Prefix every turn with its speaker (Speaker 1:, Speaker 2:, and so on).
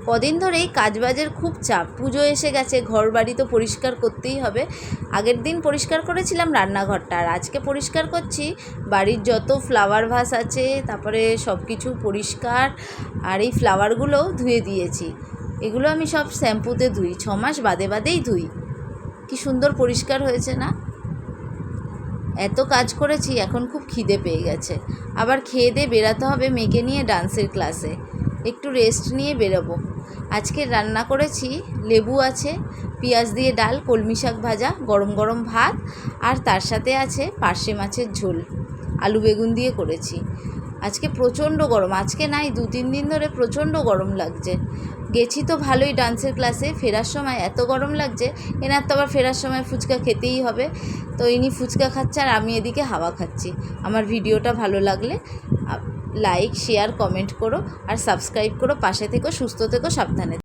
Speaker 1: কদিন ধরেই কাজবাজের খুব চাপ, পুজো এসে গেছে, ঘর বাড়ি তো পরিষ্কার করতেই হবে। আগের দিন পরিষ্কার করেছিলাম রান্নাঘরটা, আর আজকে পরিষ্কার করছি বাড়ির যত ফ্লাওয়ার ভাস আছে, তারপরে সব কিছু পরিষ্কার। আর এই ফ্লাওয়ারগুলোও ধুয়ে দিয়েছি, এগুলো আমি সব শ্যাম্পুতে ধুই, 6 মাস বাদে বাদেই ধুই। কি সুন্দর পরিষ্কার হয়েছে না? এত কাজ করেছি, এখন খুব খিদে পেয়ে গেছে। আবার খেয়ে দিয়ে বেরাতে হবে মেয়েকে নিয়ে ডান্সের ক্লাসে, একটু রেস্ট নিয়ে বেরোবো। আজকে রান্না করেছি, লেবু আছে, পেঁয়াজ দিয়ে ডাল, কলমি শাক ভাজা, গরম গরম ভাত, আর তার সাথে আছে পার্শে মাছের ঝোল, আলু বেগুন দিয়ে করেছি। আজকে প্রচণ্ড গরম, আজকে নাই 2-3 দিন ধরে প্রচণ্ড গরম লাগছে। গেছি তো ভালোই ডান্সের ক্লাসে, ফেরার সময় এত গরম লাগছে। এনার তো আবার ফেরার সময় ফুচকা খেতেই হবে, তো ইনি ফুচকা খাচ্ছে আর আমি এদিকে হাওয়া খাচ্ছি। আমার ভিডিওটা ভালো লাগলে লাইক, শেয়ার, কমেন্ট করো আর সাবস্ক্রাইব করো, পাশে থেকো, সুস্থ থেকো, সাবধানে।